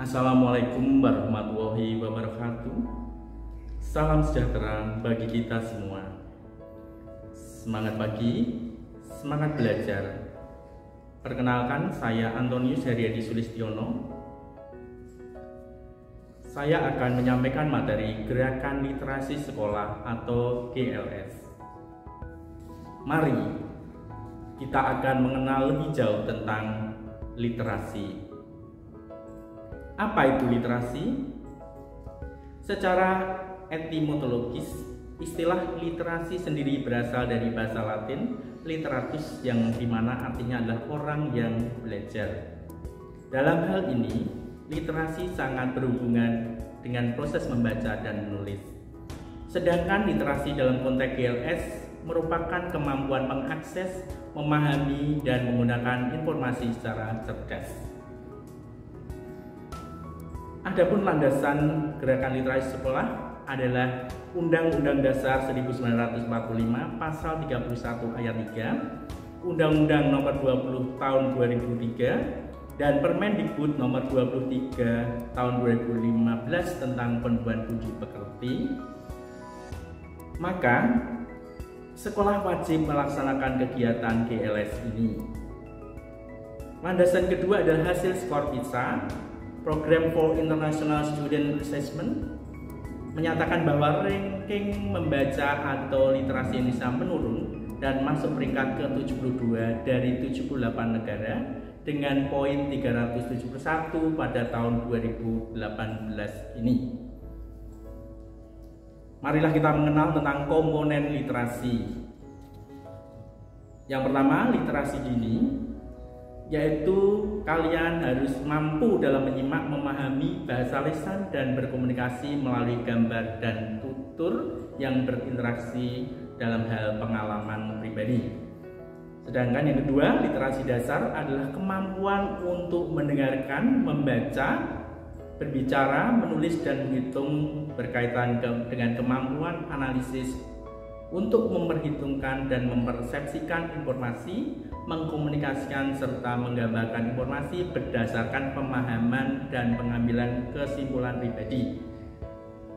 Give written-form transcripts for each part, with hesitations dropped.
Assalamualaikum warahmatullahi wabarakatuh. Salam sejahtera bagi kita semua. Semangat pagi, semangat belajar. Perkenalkan, saya Antonius Haryadi Sulistiono. Saya akan menyampaikan materi Gerakan Literasi Sekolah atau GLS. Mari kita akan mengenal lebih jauh tentang literasi. Apa itu literasi? Secara etimologis, istilah literasi sendiri berasal dari bahasa Latin literatus, yang dimana artinya adalah orang yang belajar. Dalam hal ini, literasi sangat berhubungan dengan proses membaca dan menulis. Sedangkan literasi dalam konteks GLS merupakan kemampuan mengakses, memahami, dan menggunakan informasi secara cerdas. Adapun landasan Gerakan Literasi Sekolah adalah Undang-Undang Dasar 1945 Pasal 31 Ayat 3, Undang-Undang Nomor 20 Tahun 2003, dan Permendikbud Nomor 23 Tahun 2015 tentang Pendidikan Budi Pekerti. Maka sekolah wajib melaksanakan kegiatan GLS ini. Landasan kedua adalah hasil skor PISA, Program for International Student Assessment, menyatakan bahwa ranking membaca atau literasi Indonesia menurun dan masuk peringkat ke-72 dari 78 negara dengan poin 371 pada tahun 2018 ini. Marilah kita mengenal tentang komponen literasi. Yang pertama, literasi dini, yaitu kalian harus mampu dalam menyimak, memahami bahasa lisan, dan berkomunikasi melalui gambar dan tutur yang berinteraksi dalam hal pengalaman pribadi. Sedangkan yang kedua, literasi dasar adalah kemampuan untuk mendengarkan, membaca, berbicara, menulis, dan menghitung, berkaitan dengan kemampuan analisis untuk memperhitungkan dan mempersepsikan informasi, mengkomunikasikan serta menggambarkan informasi berdasarkan pemahaman dan pengambilan kesimpulan pribadi.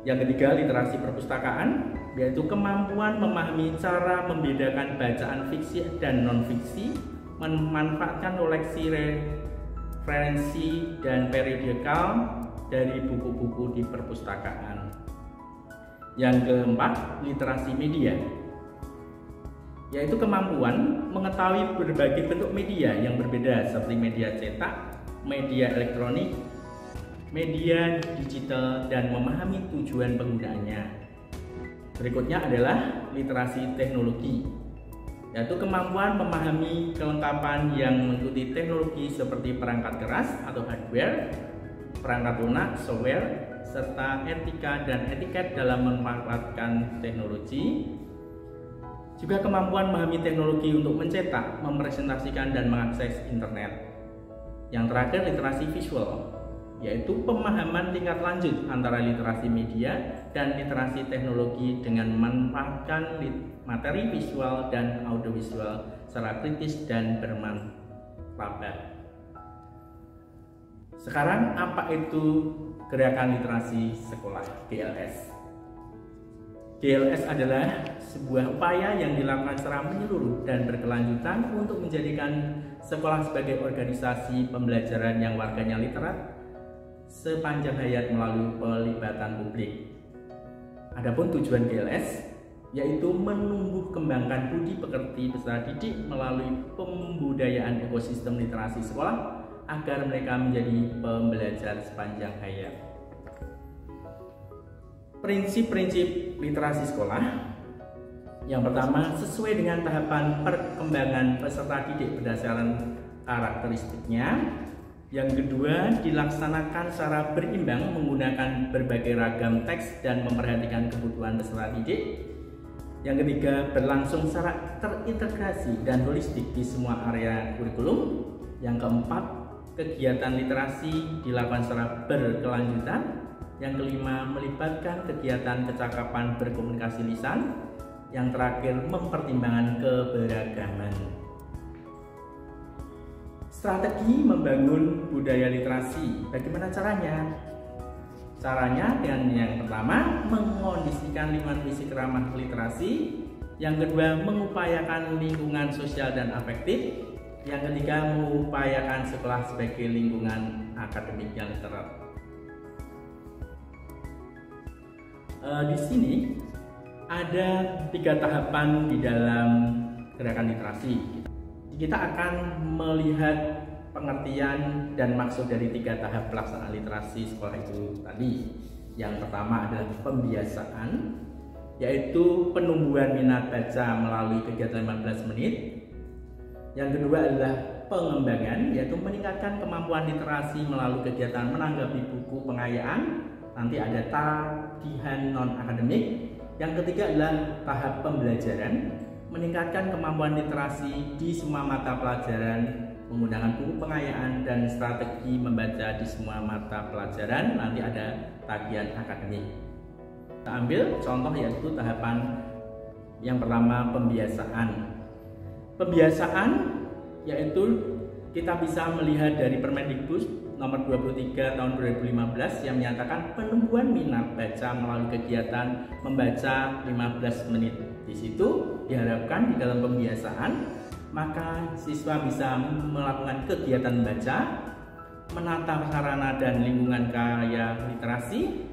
Yang ketiga, literasi perpustakaan, yaitu kemampuan memahami cara membedakan bacaan fiksi dan non-fiksi, memanfaatkan koleksi referensi dan periodikal dari buku-buku di perpustakaan. Yang keempat, literasi media, yaitu kemampuan mengetahui berbagai bentuk media yang berbeda seperti media cetak, media elektronik, media digital, dan memahami tujuan penggunaannya. Berikutnya adalah literasi teknologi, yaitu kemampuan memahami kelengkapan yang mengikuti teknologi seperti perangkat keras atau hardware, perangkat lunak, software, serta etika dan etiket dalam memanfaatkan teknologi. Juga kemampuan memahami teknologi untuk mencetak, mempresentasikan, dan mengakses internet. Yang terakhir, literasi visual, yaitu pemahaman tingkat lanjut antara literasi media dan literasi teknologi dengan memanfaatkan materi visual dan audiovisual secara kritis dan bermartabat. Sekarang, apa itu Gerakan Literasi Sekolah GLS? GLS adalah sebuah upaya yang dilakukan secara menyeluruh dan berkelanjutan untuk menjadikan sekolah sebagai organisasi pembelajaran yang warganya literat sepanjang hayat melalui pelibatan publik. Adapun tujuan GLS yaitu menumbuh kembangkan budi pekerti peserta didik melalui pembudayaan ekosistem literasi sekolah agar mereka menjadi pembelajar sepanjang hayat. Prinsip-prinsip literasi sekolah. Yang pertama, sesuai dengan tahapan perkembangan peserta didik berdasarkan karakteristiknya. Yang kedua, dilaksanakan secara berimbang menggunakan berbagai ragam teks dan memperhatikan kebutuhan peserta didik. Yang ketiga, berlangsung secara terintegrasi dan holistik di semua area kurikulum. Yang keempat, kegiatan literasi dilakukan secara berkelanjutan. Yang kelima, melibatkan kegiatan kecakapan berkomunikasi lisan. Yang terakhir, mempertimbangkan keberagaman. Strategi membangun budaya literasi. Bagaimana caranya? Caranya dengan yang pertama, mengkondisikan lingkungan fisik ramah literasi. Yang kedua, mengupayakan lingkungan sosial dan afektif. Yang ketiga, mengupayakan sekolah sebagai lingkungan akademik yang literat. Di sini ada 3 tahapan di dalam gerakan literasi. Kita akan melihat pengertian dan maksud dari 3 tahap pelaksanaan literasi sekolah itu tadi. Yang pertama adalah pembiasaan, yaitu penumbuhan minat baca melalui kegiatan 15 menit. Yang kedua adalah pengembangan, yaitu meningkatkan kemampuan literasi melalui kegiatan menanggapi buku pengayaan. Nanti ada tagihan non-akademik. Yang ketiga adalah tahap pembelajaran, meningkatkan kemampuan literasi di semua mata pelajaran, menggunakan buku pengayaan dan strategi membaca di semua mata pelajaran. Nanti ada tagihan akademik. Kita ambil contoh yaitu tahapan yang pertama, pembiasaan. Pembiasaan yaitu kita bisa melihat dari Permendikbud nomor 23 tahun 2015 yang menyatakan penumbuhan minat baca melalui kegiatan membaca 15 menit. Di situ diharapkan di dalam pembiasaan maka siswa bisa melakukan kegiatan membaca, menata sarana dan lingkungan kaya literasi,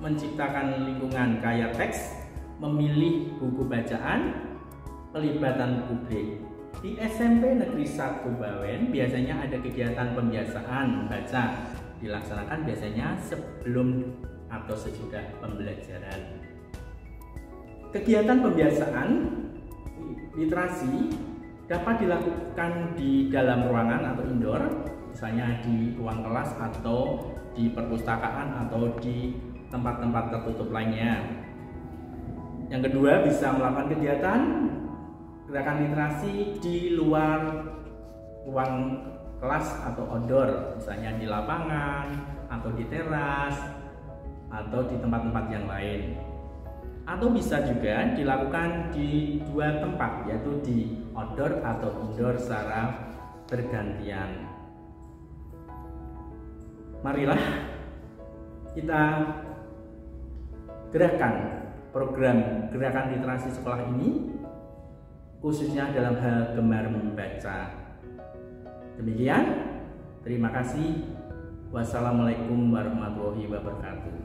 menciptakan lingkungan kaya teks, memilih buku bacaan, pelibatan publik. Di SMP Negeri 1 Bawen biasanya ada kegiatan pembiasaan baca, dilaksanakan biasanya sebelum atau sesudah pembelajaran. Kegiatan pembiasaan literasi dapat dilakukan di dalam ruangan atau indoor, misalnya di ruang kelas atau di perpustakaan atau di tempat-tempat tertutup lainnya. Yang kedua, bisa melakukan kegiatan gerakan literasi di luar ruang kelas atau outdoor, misalnya di lapangan atau di teras atau di tempat-tempat yang lain. Atau bisa juga dilakukan di 2 tempat, yaitu di outdoor atau indoor secara bergantian. Marilah kita gerakan program gerakan literasi sekolah ini khususnya dalam hal gemar membaca. Demikian, terima kasih. Wassalamualaikum warahmatullahi wabarakatuh.